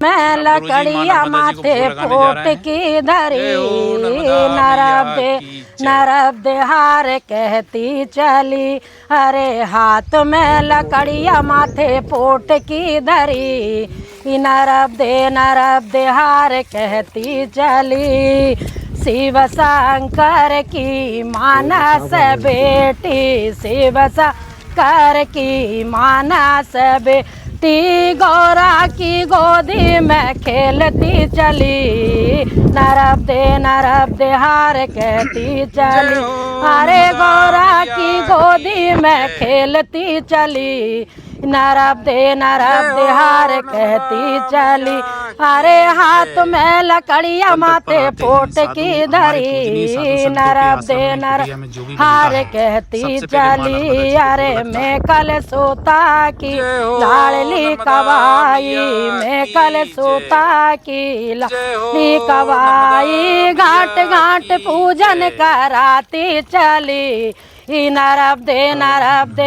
मैं लकड़िया माथे पोट की धरी नरब्दे हार कहती चली। अरे हाथ में लकड़िया माथे पोट की धरी नरब्दे हार कहती चली। शिव शंकर की मानस बेटी शिव शंकर की मानस बेटी गौरा की गोदी में खेलती चली। नरब्दे हार कहती चली। अरे गौरा की गोदी में खेलती चली। नरब्दे हार कहती चली। अरे हाथ में लकड़िया माथे पोट की धरी नरब्दे हार कहती चली। अरे मैं कल सोता की लाडली कवाई मैं कल सोता की लाडली कवाई घाट घाट पूजन कराती चली। नरब्दे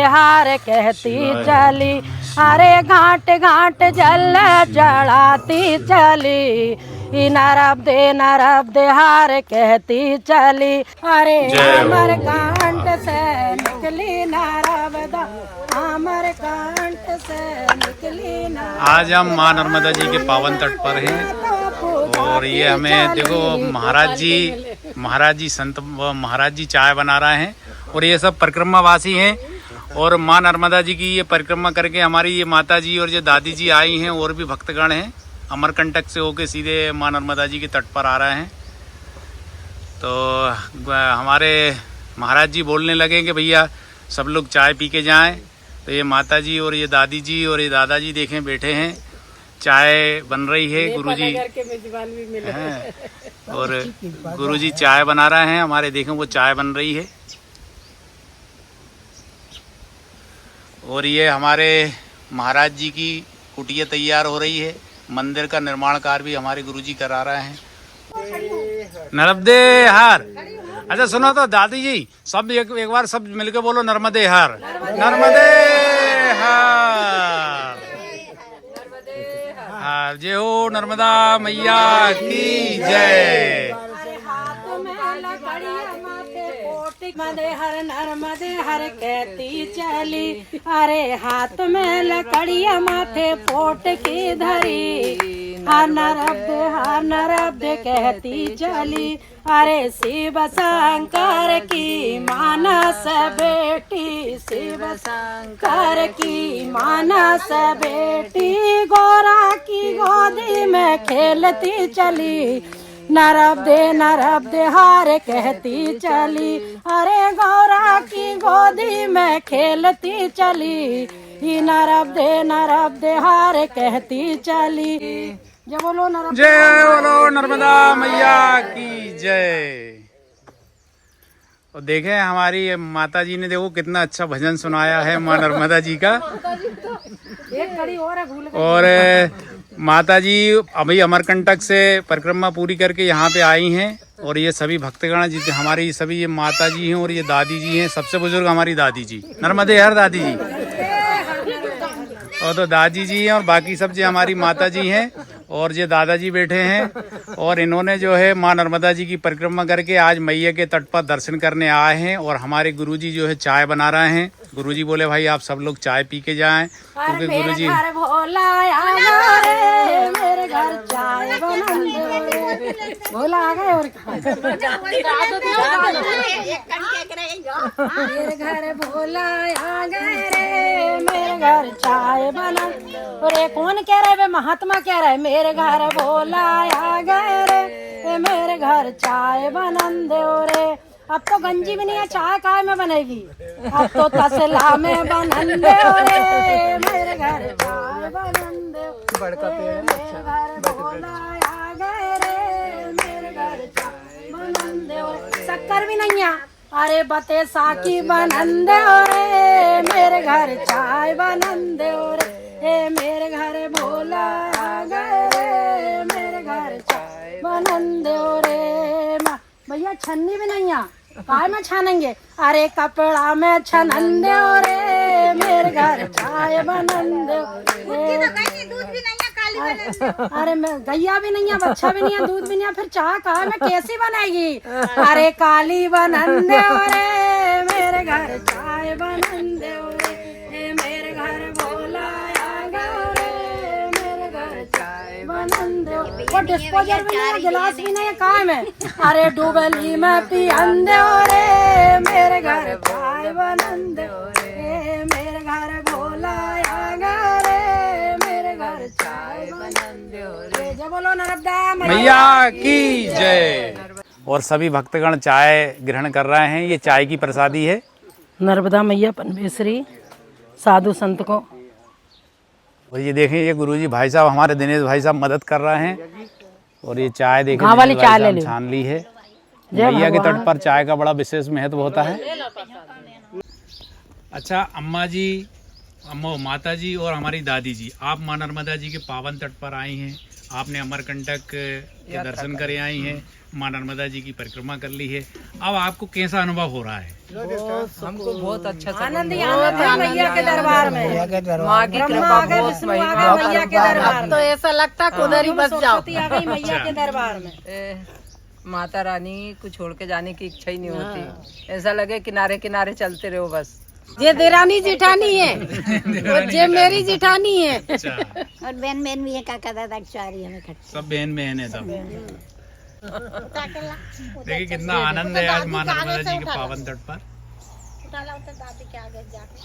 हार कहती चली। अरे घाट घाट जल चढ़ाती चली। नरब्दे हार कहती चली। अरे अमर कांट से निकली नर्मदा अमर कांट से निकली नर्मदा। आज हम माँ नर्मदा जी के पावन तट पर हैं और ये हमें देखो महाराज जी संत महाराज जी चाय बना रहे हैं और ये सब परिक्रमावासी हैं और माँ नर्मदा जी की ये परिक्रमा करके हमारी ये माता जी और ये दादी जी आई हैं और भी भक्तगण हैं अमरकंटक से होके सीधे माँ नर्मदा जी के तट पर आ रहे हैं। तो हमारे महाराज जी बोलने लगे कि भैया सब लोग चाय पी के जाएं। तो ये माता जी और ये दादी जी और ये दादाजी देखें बैठे हैं, चाय बन रही है। गुरुजी हैं और गुरुजी चाय बना रहे हैं हमारे, देखें वो चाय बन रही है। और ये हमारे महाराज जी की कुटिया तैयार हो रही है, मंदिर का निर्माण कार्य भी हमारे गुरुजी करा रहे हैं। नर्मदे हार। अच्छा सुनो तो दादी जी सब एक बार सब मिलके बोलो नर्मदे हार नर्मदे हार। हाँ जय हो नर्मदा मैया की जय। नर्मदे हर कहती चली। अरे हाथ में लकड़िया माथे पोट की धरी नरब्दे कहती चली। अरे शिव शंकर की मानस बेटी शिव शंकर की मानस बेटी गौरा की गोदी में खेलती चली। नरब्दे हार कहती चली। अरे गौरा की गोदी में खेलती चली। नरब्दे हार कहती चली। जय बोलो नर्मदा मैया की जय। और देखें हमारी माता जी ने देखो कितना अच्छा भजन सुनाया है माँ नर्मदा जी का। एक कड़ी और है भूल और माता जी अभी अमरकंटक से परिक्रमा पूरी करके यहाँ पे आई हैं और ये सभी भक्तगण जितने हमारी सभी ये माता जी हैं और ये दादी जी हैं। सबसे बुजुर्ग हमारी दादी जी नर्मदे हर दादी जी और तो दादी जी हैं और बाकी सब जो हमारी माता जी हैं और ये दादाजी बैठे हैं। और इन्होंने जो है माँ नर्मदा जी की परिक्रमा करके आज मैया के तट पर दर्शन करने आए हैं और हमारे गुरुजी जो है चाय बना रहे हैं। गुरुजी बोले भाई आप सब लोग चाय पी के जाएं क्योंकि गुरुजी मेरे घर चाय भोला आ गए और मेरे घर भोला आ गए रे मेरे घर चाय बना। और ये कौन कह रहे महात्मा कह रहे मेरे घर भोला आ गए रे मेरे घर चाय बनन दे रे। अब तो गंजी भी नहीं है, चाय काय में बनेगी, अब तो तसला में बनन दे रे मेरे घर चाय बनन दे। बड़का पेड़ मेरे घर भोला आ गए रे मेरे घर चाय बनन दे। शक्कर भी नहीं है, अरे बते साकी बनन दे रे मेरे घर चाय बनन दे रे मेरे घर भोला आ गए रे मेरे घर चाय बनन दे रे। भैया छन्नी भी नहीं है, काय में छानेंगे, अरे कपड़ा में छनन दे रे मेरे घर चाय बनन दे। अरे मैं गैया भी नहीं है, बच्चा भी नहीं है, दूध भी नहीं है, फिर चाह कहा मैं कैसी बनाएगी। अरे काली बनन दे रे मेरे घर चाय बनन दे रे मेरे घर भोला आगा रे मेरे घर चाय बनन दे। वो डिस्पोजल भी नहीं है, गिलास भी नहीं है, काम है। अरे डूबली में पियन दे रे मेरे घर चाय बनन दे रे मेरे घर भोला आगा रे मेरे घर चाय बनन दे रे। जय बोलो नर्मदा मैया की जय। और सभी भक्तगण चाय ग्रहण कर रहे हैं। ये चाय की प्रसादी है। नर्मदा मैया परमेश्वरी साधु संत को। और ये देखें, ये गुरुजी भाई साहब हमारे दिनेश भाई साहब मदद कर रहे हैं। और ये चाय देखें, गाँव वाली चाय ले लो। छान ली है। मैया के तट पर चाय का बड़ा विशेष महत्व होता है। अच्छा अम्मा जी, अम्मा माता जी और हमारी दादी जी, आप माँ नर्मदा जी के पावन तट पर आई हैं। आपने अमरकंटक के दर्शन करे आई हैं, माँ नर्मदा जी की परिक्रमा कर ली है। अब आपको कैसा अनुभव हो रहा है? हमको बहुत अच्छा आनंद है मैया के दरबार में। माँ की कृपा बहुत महिमा। मैया के दरबार तो ऐसा लगता है उधर ही बस जाओ। मैया के दरबार में माता रानी को छोड़ के जाने की इच्छा ही नहीं होती। ऐसा लगे किनारे किनारे चलते रहो बस। ये देरानी जेठानी है और ये मेरी जेठानी है। और बहन बहन भी है, काका दादा चारी हमें सब बहन बहन है सब। देखिए कितना आनंद है आज माँ नर्मदा जी के पावन तट पर।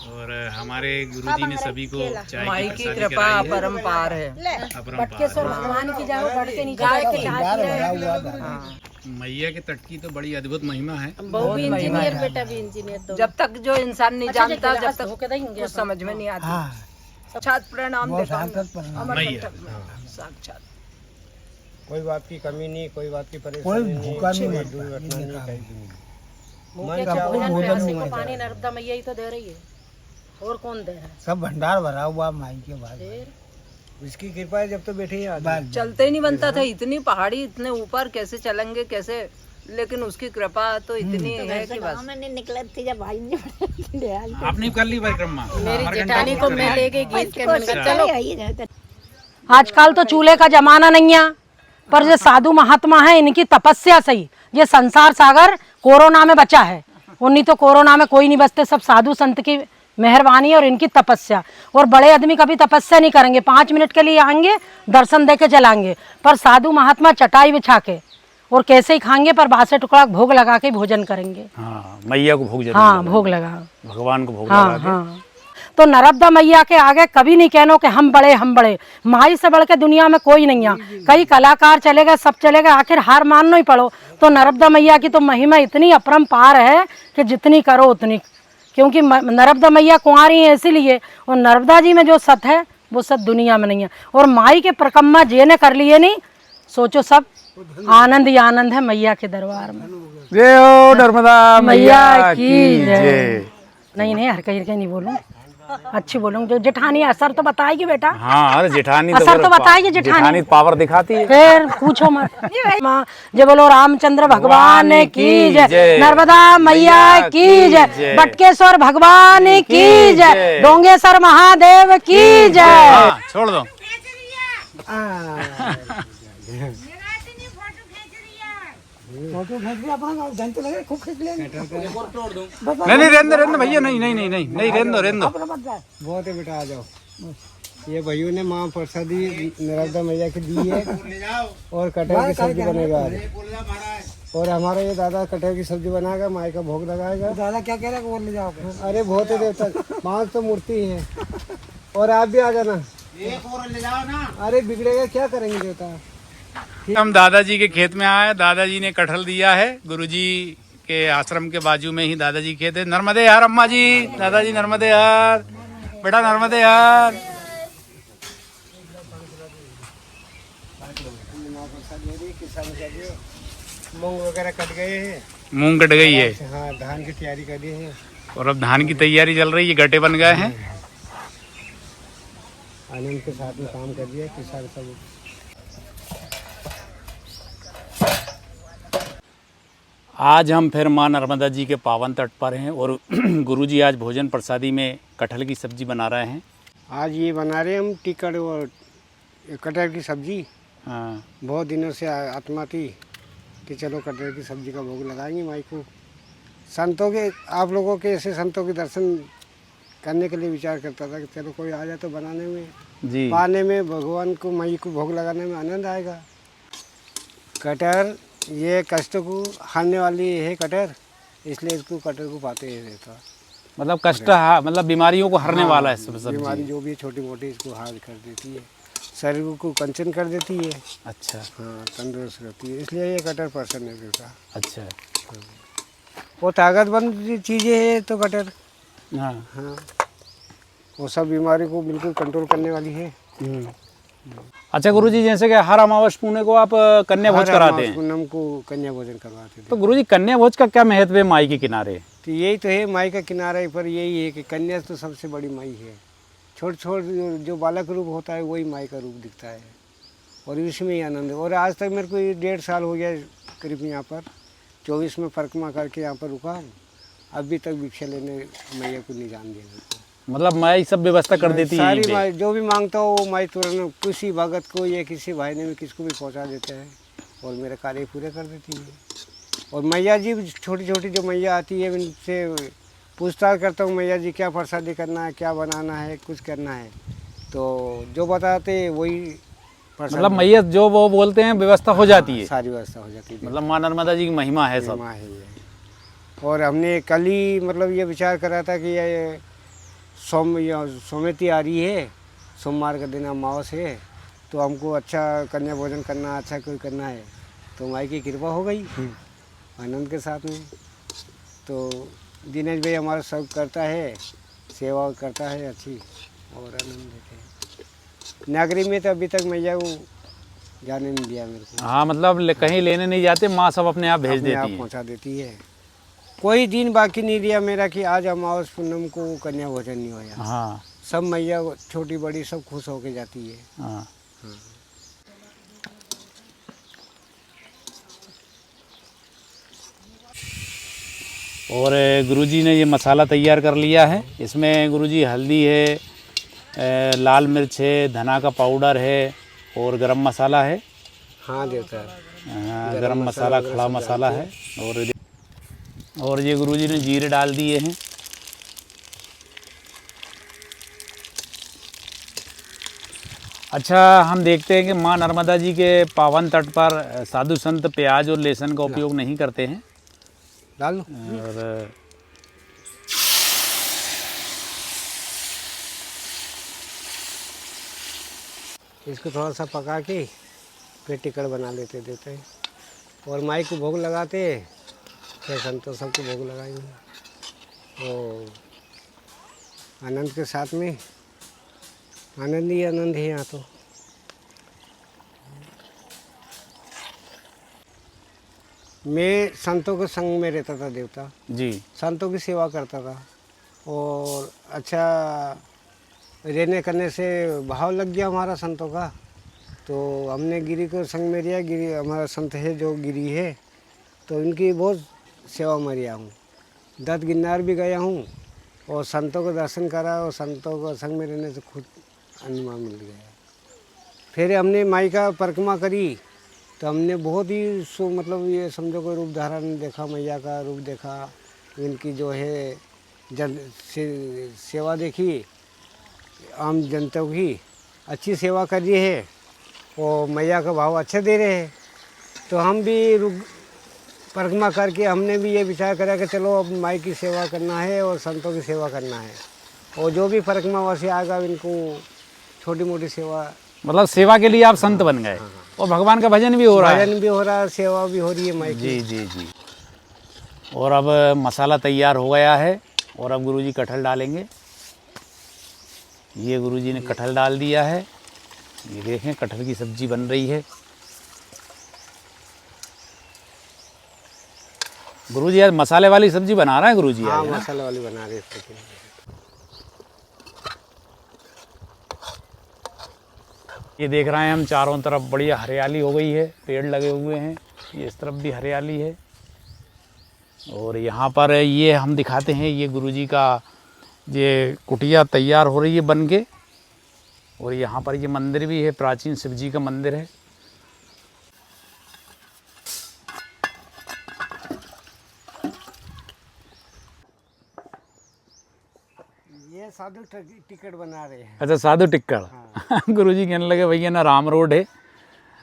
और हमारे गुरुजी ने सभी को चाय माई की की प्रसादी कृपा कराई है। अपरंपार है। बटकेश्वर भगवान की जाओ, बढ़ के नीचे बैठ के चाय पी रहे हैं। मैया के तट की तो बड़ी अद्भुत महिमा है। बहू भी इंजीनियर, बेटा भी इंजीनियर। जब तक जो इंसान नहीं जानता, जब तक होके देंगे कुछ समझ में नहीं आती। साक्षात प्रणाम देता हूं। मैया साक्षात कोई बात की कमी नहीं, कोई बात की परेशानी नहीं, दुर्घटना नहीं, कहीं भी नहीं। मन चाहो प्यासे को पानी नर्मदा मैया ही तो दे रही है, और कौन दे रहा है? सब भंडार भरा हुआ माई के बाद। इसकी कृपा है, जब तो बैठे हैं चलते ही नहीं बनता था। इतनी पहाड़ी, इतने ऊपर कैसे चलेंगे कैसे, लेकिन उसकी कृपा तो इतनी है कि बस। मैंने निकला थी जब भाई ने आपने कर ली परिक्रमा? मेरी जेठानी को मैं लेके गई के मन का चलो। चलो आजकल तो चूल्हे का जमाना नहीं है, पर जो साधु महात्मा है इनकी तपस्या सही ये संसार सागर कोरोना में बचा है। उन्हीं तो कोरोना में कोई नहीं बचते, सब साधु संत की मेहरबानी और इनकी तपस्या। और बड़े आदमी कभी तपस्या नहीं करेंगे, 5 मिनट के लिए आएंगे दर्शन दे के चलाएंगे, पर साधु महात्मा चटाई बिछा के और कैसे ही खाएंगे, पर बासे टुकड़ा भोग लगा के भोजन करेंगे। हाँ, मैया को भोग जरूर हाँ लगाओ। भोग लगा, भगवान को भोग हाँ लगा के। हाँ। तो नर्मदा मैया के आगे कभी नहीं कहनो कि हम बड़े हम बड़े। माई से बढ़ के दुनिया में कोई नहीं है। कई कलाकार चले गए, सब चले गए, आखिर हार मानना ही पड़ो। तो नर्मदा मैया की तो महिमा इतनी अपरंपार है कि जितनी करो उतनी, क्योंकि नर्मदा मैया कुंवारी है इसीलिए। और नर्मदा जी में जो सत है वो सत दुनिया में नहीं है। और माई के परिक्रमा जेने कर लिए नहीं, सोचो सब आनंद ही आनंद है मैया के दरबार में। जय हो नर्मदा मैया की जय। नहीं नहीं हर कहीं नहीं बोलूं, अच्छी बोलूंगी। जो जेठानी असर तो बताएगी बेटा। हाँ, अरे जेठानी असर तो बताएगी जेठानी पावर दिखाती है। फिर पूछो मत। माँ जय बोलो रामचंद्र भगवान की जय, नर्मदा मैया की जय, बटकेश्वर भगवान की जय, डोंगेश्वर महादेव की जय। हाँ, छोड़ दो। फोटो खींच लिया अपना, घंटे लगे खूब खींच लेंगे। नहीं रहने दो भैया, नहीं रहने दो। बहुत है बेटा, आ जाओ। ये भाइयों ने माँ प्रसादी नर्मदा मैया की दी है, और कटहल की सब्जी बनेगा। और हमारा ये दादा कटहल की सब्जी बनाएगा, माई का भोग लगाएगा। दादा क्या कह रहे हैं, वो ले जाओ। अरे बहुत है देवता, 5 तो मूर्ति है। और आप भी आ जाना, एक और ले जाओ ना। अरे बिगड़ेगा, क्या करेंगे देवता। हम दादाजी के खेत में आए, दादाजी ने कटहल दिया है। गुरुजी के आश्रम के बाजू में ही दादाजी खेत है। नर्मदे यार अम्मा जी, दादाजी नर्मदे यार, बेटा नर्मदे यार। मूंग वगैरह कट गए हैं। मूंग कट गई है। हाँ, धान की तैयारी कर दी है। और अब धान की तैयारी चल रही है, गड्ढे बन गए हैं। आनंद के साथ में काम कर दिया किसान सब। आज हम फिर माँ नर्मदा जी के पावन तट पर हैं और गुरुजी आज भोजन प्रसादी में कटहल की सब्जी बना रहे हैं। आज ये बना रहे हम टिकड़ और ये कटहल की सब्जी हाँ। बहुत दिनों से आत्मा थी कि चलो कटहल की सब्जी का भोग लगाएंगे माई को। संतों के, आप लोगों के ऐसे संतों के दर्शन करने के लिए विचार करता था कि चलो कोई आ जाए तो बनाने में, जी। पाने में, भगवान को माई को भोग लगाने में आनंद आएगा। कटहल ये कष्ट को हारने वाली है कटहल, इसलिए इसको कटहल को पाते ही रहता। मतलब कष्ट, मतलब बीमारियों को हरने वाला है सब सब्जी। बीमारी जो भी छोटी मोटी इसको हार कर देती है, शरीर को कंचन कर देती है। अच्छा। हाँ, तंदुरुस्त रहती है, इसलिए ये कटहल प्रसन्न है बेटा। अच्छा। वो ताकतवर चीज़ें है तो कटहल, हाँ। हाँ, वो सब बीमारी को बिल्कुल कंट्रोल करने वाली है। अच्छा गुरुजी, जैसे कि हर अमावस्या पुण्य को आप कन्या भोज कराते हैं, पूनम को कन्या भोजन करवाते थे। तो गुरुजी कन्या भोज का क्या महत्व है माई के किनारे? तो यही तो है माई का किनारे पर, यही है कि कन्या तो सबसे बड़ी माई है। छोट छोट जो बालक रूप होता है वही माई का रूप दिखता है, और इसमें ही आनंद है। और आज तक मेरे को ये 1.5 साल हो गया करीब यहाँ पर, 24 में परिक्रमा करके यहाँ पर रुका हूँ। अभी तक भिक्षा लेने मैया को नहीं जान दिया मेरे को। मतलब माई सब व्यवस्था कर देती है सारी यहीं पे? माई जो भी मांगता हो वो माई तुरंत किसी भगत को या किसी भाई ने भी किसको भी पहुँचा देता है, और मेरे कार्य पूरे कर देती है। और मैया जी छोटी छोटी जो मैया आती है उनसे पूछताछ करता हूँ, मैया जी क्या प्रसादी करना है, क्या बनाना है, कुछ करना है, तो जो बताते वही प्रसाद। मतलब मैया जो वो बोलते हैं व्यवस्था हो जाती है, सारी व्यवस्था हो जाती है। मतलब माँ नर्मदा जी की महिमा है सब। महिमा है ये। और हमने कल ही मतलब ये विचार करा था कि ये सोमवती आ रही है, सोमवार का दिन अमावस है, तो हमको अच्छा कन्या भोजन करना, अच्छा कोई करना है, तो माई की कृपा हो गई आनंद के साथ में। तो दिनेश भाई हमारा सब करता है, सेवा करता है अच्छी, और आनंद देते हैं। नागरी में तो अभी तक मैया को जाने नहीं दिया मेरे को। हाँ, मतलब कहीं लेने नहीं जाते, माँ सब अपने आप भेज अपने आप देती है। पहुंचा देती है। कोई दिन बाकी नहीं दिया मेरा कि आज अमावस पूनम को कन्या भोजन नहीं होया। हाँ। सब मैया छोटी बड़ी सब खुश होके जाती है। हाँ। और गुरुजी ने ये मसाला तैयार कर लिया है। इसमें गुरुजी हल्दी है, लाल मिर्च है, धना का पाउडर है, और गरम मसाला है। हाँ देता है। हाँ, गरम मसाला, खड़ा मसाला है। और ये गुरुजी ने जीरे डाल दिए हैं। अच्छा, हम देखते हैं कि माँ नर्मदा जी के पावन तट पर साधु संत प्याज और लहसुन का उपयोग नहीं करते हैं। डाल लो। और इसको थोड़ा सा पका के फिर टिकड़ बना लेते देते हैं, और माई को भोग लगाते, फिर संतों सबको भोग लगाएंगे। तो आनंद के साथ में आनंद ही आनंद है यहाँ तो। मैं संतों के संग में रहता था देवता जी, संतों की सेवा करता था, और अच्छा रहने करने से भाव लग गया हमारा संतों का। तो हमने गिरी को संग में रिया, गिरी हमारा संत है जो गिरी है, तो इनकी बहुत सेवा में रिया हूँ। 10 गिरनार भी गया हूँ, और संतों को दर्शन करा, और संतों को संग में रहने से खुद अनुमान मिल गया। फिर हमने माई का परिक्रमा करी, तो हमने बहुत ही मतलब ये समझो कोई रूप धारण देखा, मैया का रूप देखा, इनकी जो है सेवा देखी, आम जनता की अच्छी सेवा कर रही है, और मैया का भाव अच्छे दे रहे हैं। तो हम भी परिक्रमा करके हमने भी ये विचार करा कि चलो अब माई की सेवा करना है और संतों की सेवा करना है, और जो भी परिक्रमावासी आएगा इनको छोटी मोटी सेवा। मतलब सेवा के लिए आप संत बन गए। और भगवान का भजन भी हो रहा है। भजन भी हो रहा है, सेवा भी हो रही है माई की। जी जी जी। और अब मसाला तैयार हो गया है, और अब गुरुजी कटहल डालेंगे। ये गुरुजी ने कटहल डाल दिया है। ये देखें, कटहल की सब्जी बन रही है। गुरुजी आज मसाले वाली सब्जी बना रहा है गुरुजी। हाँ, आज, है ना? मसाला वाली बना रहे हैं। ये देख रहे हैं हम, चारों तरफ बढ़िया हरियाली हो गई है, पेड़ लगे हुए हैं। ये इस तरफ भी हरियाली है। और यहाँ पर ये हम दिखाते हैं, ये गुरुजी का ये कुटिया तैयार हो रही है बन के। और यहाँ पर ये मंदिर भी है, प्राचीन शिव जी का मंदिर है। ये साधु टिकट बना रहे हैं। अच्छा, साधु टिक्कड़। गुरुजी कहने लगे भैया ना राम रोड है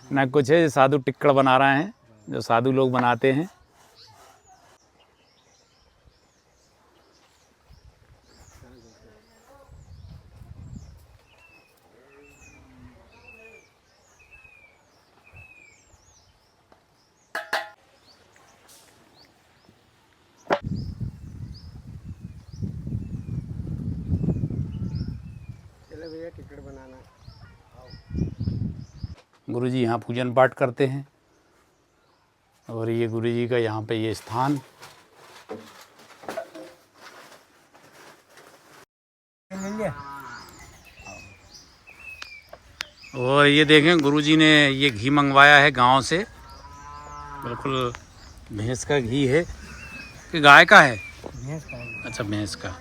ना कुछ है, साधु टिक्कड़ बना रहे हैं जो साधु लोग बनाते हैं। चलो भैया टिकट बनाना। गुरुजी यहाँ पूजन पाठ करते हैं और ये गुरुजी का यहाँ पे ये स्थान। ले लिया। और ये देखें गुरुजी ने ये घी मंगवाया है गांव से, बिल्कुल भैंस का घी है कि गाय का है? भैंस का है। अच्छा, भैंस का।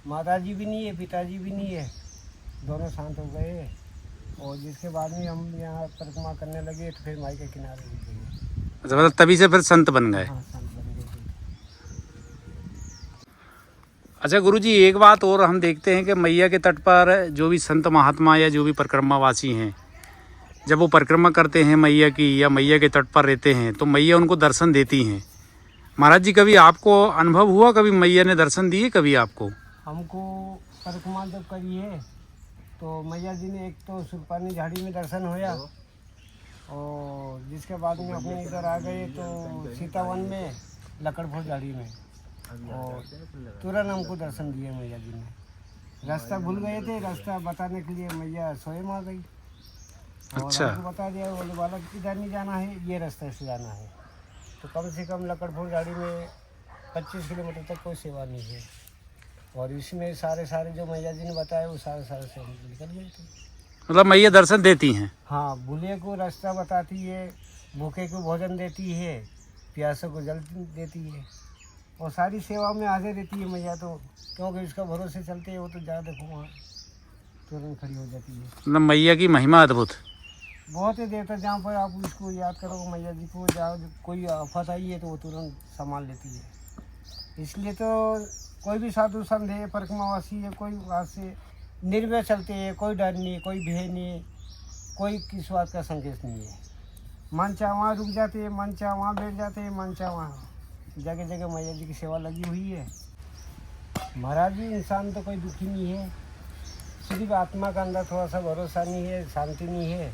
माताजी भी नहीं है, पिताजी भी नहीं है, दोनों शांत हो गए। और जिसके बाद में हम यहाँ परिक्रमा करने लगे तो फिर माई के किनारे रुक गए। अच्छा, मतलब तभी से फिर संत बन गए। हाँ, शांत बन गए थे। अच्छा गुरुजी, एक बात और हम देखते हैं कि मैया के तट पर जो भी संत महात्मा या जो भी परिक्रमावासी हैं, जब वो परिक्रमा करते हैं मैया की या मैया के तट पर रहते हैं तो मैया उनको दर्शन देती हैं। महाराज जी, कभी आपको अनुभव हुआ, कभी मैया ने दर्शन दिए कभी आपको? हमको परिक्रमा जब करी है तो मैया जी ने एक तो सुरपानी झाड़ी में दर्शन होया, और जिसके बाद में अपने इधर आ गए तो सीतावन में लकड़पुर झाड़ी में, और तुरंत हमको दर्शन दिए मैया जी ने। रास्ता भूल गए थे, रास्ता बताने के लिए मैया स्वयं आ गई और अच्छा। हमको बता दिया, बोले बालक इधर नहीं जाना है, ये रास्ते से जाना है। तो कम से कम लकड़पुर झाड़ी में 25 किलोमीटर तक कोई सेवा नहीं है, और इसमें सारे जो मैया जी ने बताया वो सारे से हम निकल गए थे। मतलब मैया दर्शन देती हैं? हाँ, भूले को रास्ता बताती है, भूखे को भोजन देती है, प्यासों को जल देती है, और सारी सेवा में हाजिर रहती है मैया। तो क्योंकि उसका भरोसे चलते हैं, वो तो ज़्यादा देखो वहाँ तुरंत खड़ी हो जाती है। मतलब मैया की महिमा अद्भुत। बहुत ही देर तक जहाँ पर आप उसको याद करो मैया जी को, जहाँ कोई आफत आई है तो वो तुरंत संभाल लेती है। इसलिए तो कोई भी साधु संत है, परिक्रमावासी है, कोई वहाँ से निर्भय चलते हैं, कोई डर नहीं, कोई भय नहीं, कोई किस बात का संकेत नहीं है। मन चाह वहाँ रुक जाते हैं, मन चाह वहाँ बैठ जाते हैं, मन चाह वहाँ। जगह जगह मैया जी की सेवा लगी हुई है। महाराज जी, इंसान तो कोई दुखी नहीं है, सिर्फ आत्मा का अंदर थोड़ा सा भरोसा नहीं है, शांति नहीं है,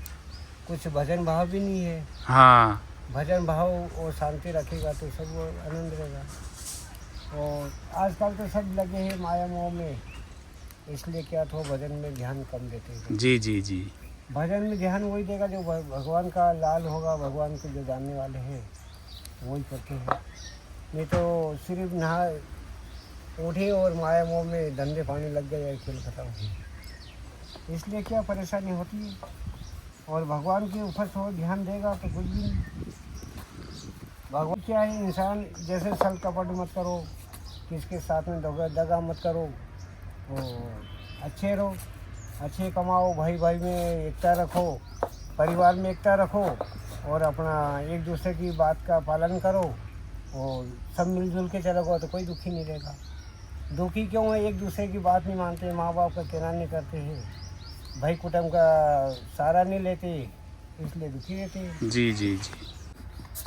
कुछ भजन भाव भी नहीं है। हाँ, भजन भाव और शांति रखेगा तो सब आनंद रहेगा। और आजकल तो सब लगे हैं माया मोह में, इसलिए क्या तो भजन में ध्यान कम देते हैं। जी जी जी। भजन में ध्यान वही देगा जो भगवान का लाल होगा, भगवान को जो जानने वाले हैं वही करते हैं। नहीं तो सिर्फ नहा उठे और माया मोह में धंधे पानी लग गए, खेल खत्म हो गया। इसलिए क्या परेशानी होती है। और भगवान के ऊपर थोड़ा ध्यान देगा तो कुछ भी नहीं। भगवान क्या है, इंसान जैसे छल कपट मत करो, किसके साथ में दगा मत करो, अच्छे रहो, अच्छे कमाओ, भाई भाई में एकता रखो, परिवार में एकता रखो, और अपना एक दूसरे की बात का पालन करो, और सब मिलजुल के चलोगे तो कोई दुखी नहीं रहेगा। दुखी क्यों है, एक दूसरे की बात नहीं मानते, माँ बाप का कहना नहीं करते हैं, भाई कुटुंब का सहारा नहीं लेते, इसलिए दुखी रहते हैं। जी जी जी।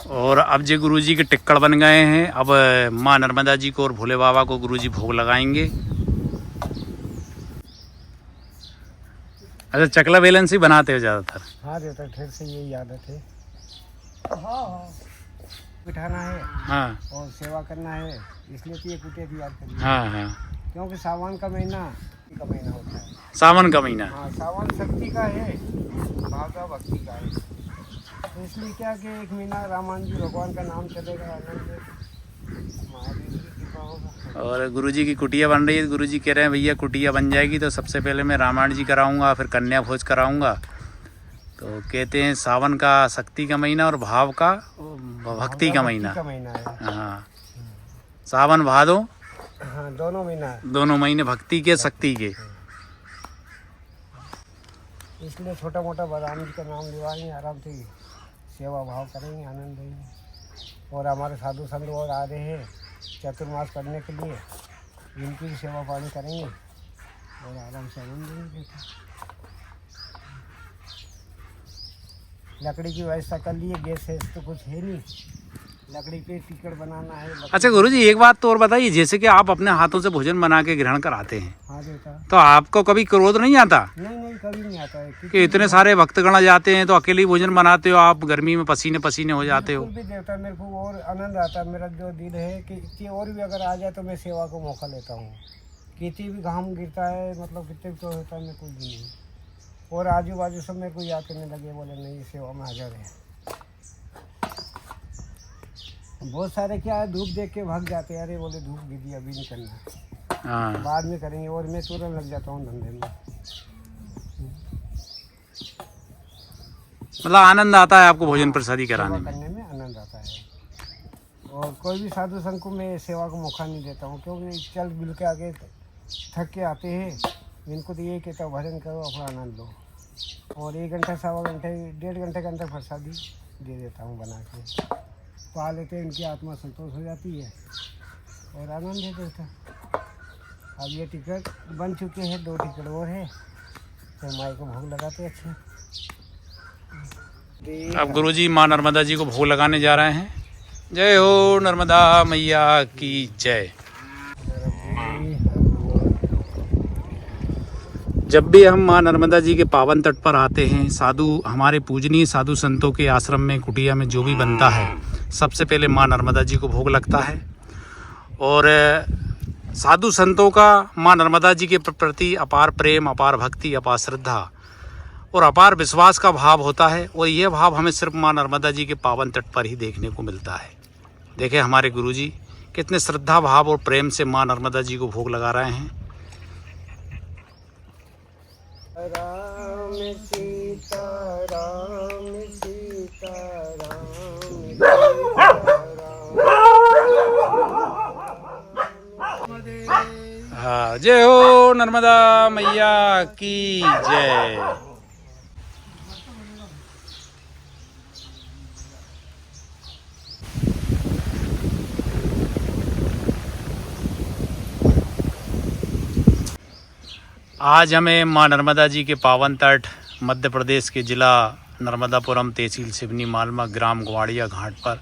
और अब जी गुरुजी के टिक्कड़ बन गए हैं। अब माँ नर्मदा जी को और भोले बाबा को गुरुजी भोग लगाएंगे। अच्छा, चकला बेलन से ही बनाते हो ज़्यादातर? हाँ, देवता ठेर से यही आदत है। हाँ, बिठाना है, हाँ और सेवा करना है, इसलिए तो ये कुटिया तैयार करनी है। हाँ हाँ। क्योंकि सावन का महीना होता है। सावन का महीना। हाँ, सावन शक्ति का है, भागवत भक्ति का है। तो इसलिए क्या कि एक महीना रामायण जी भगवान का नाम चलेगा, आनंद महादेव की कृपा होगा। और गुरुजी की कुटिया बन रही है। गुरुजी कह रहे हैं भैया कुटिया बन जाएगी तो सबसे पहले मैं रामायण जी कराऊंगा, फिर कन्या भोज कराऊंगा। तो कहते हैं सावन का शक्ति का महीना और भाव का भक्ति का महीना। है। हाँ, सावन भादो हाँ, दोनों महीना है। दोनों महीने भक्ति के शक्ति के। इसलिए छोटा मोटा बादाम जी का नाम लिवाएंगे, आराम से सेवा भाव करेंगे, आनंद देंगे। और हमारे साधु संत और आ रहे हैं चतुर्मास करने के लिए, इनकी भी सेवा पानी करेंगे और आराम से आनंद देंगे। लकड़ी की व्यवस्था कर लिए, गैस है तो कुछ है नहीं, लकड़ी पे टिकट बनाना है। अच्छा गुरुजी, एक बात तो और बताइए, जैसे कि आप अपने हाथों से भोजन बना के ग्रहण कराते हैं, हाँ देता। तो आपको कभी क्रोध नहीं आता नहीं कभी नहीं आता है कि इतने सारे भक्तगण जाते हैं तो अकेले ही भोजन बनाते हो, आप गर्मी में पसीने पसीने हो जाते हो? बिल्कुल भी देवता मेरे को और आनंद आता है। मेरा जो दिल है कि और भी अगर आ जाए तो मैं सेवा को मौका लेता हूँ। कितनी भी घाम गिरता है, मतलब कितने भी तो होता है, मैं कुछ भी नहीं। और आजू बाजू सब मेरे को याद करने लगे, बोले नहीं सेवा में हाजिर है। बहुत सारे क्या है, धूप देख के भाग जाते हैं, अरे बोले धूप गिरी अभी नहीं करना, हाँ। बाद में करेंगे। और मैं तुरंत लग जाता हूँ धंधे में। मतलब आनंद आता है आपको भोजन प्रसादी कराने सेवा में? करने में आनंद आता है। और कोई भी साधु संत को मैं सेवा को मौका नहीं देता हूँ, क्योंकि चल मिल के आगे थक के आते हैं। इनको तो ये कहता हूँ भजन करो, अपना आनंद लो। और 1 घंटा, 1.25 घंटे, 1.5 घंटे के अंदर प्रसादी दे देता हूँ बना के। पा लेते हैं, इनकी आत्मा संतोष हो जाती है और आनंद दे देता। अब ये टिकट बन चुके हैं, 2 टिकट और है, तो माई को भोग लगाते अच्छे। अब गुरुजी माँ नर्मदा जी को भोग लगाने जा रहे हैं। जय हो नर्मदा मैया की जय। जब भी हम माँ नर्मदा जी के पावन तट पर आते हैं, साधु हमारे पूजनीय साधु संतों के आश्रम में, कुटिया में जो भी बनता है, सबसे पहले माँ नर्मदा जी को भोग लगता है। और साधु संतों का माँ नर्मदा जी के प्रति अपार प्रेम, अपार भक्ति, अपार श्रद्धा और अपार विश्वास का भाव होता है। और यह भाव हमें सिर्फ माँ नर्मदा जी के पावन तट पर ही देखने को मिलता है। देखें हमारे गुरुजी कितने श्रद्धा भाव और प्रेम से माँ नर्मदा जी को भोग लगा रहे हैं। राम सीता राम सीता राम हाँ, जय हो नर्मदा मैया की जय। आज हमें माँ नर्मदा जी के पावन तट मध्य प्रदेश के ज़िला नर्मदापुरम, तहसील सिवनी, मालवा, ग्राम ग्वाड़िया घाट पर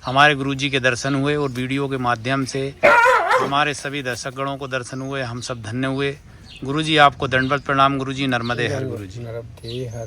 हमारे गुरुजी के दर्शन हुए और वीडियो के माध्यम से हमारे सभी दर्शकगणों को दर्शन हुए। हम सब धन्य हुए। गुरुजी आपको दंडवत प्रणाम। गुरुजी नर्मदे हर गुरुजी। नर्मदे हर।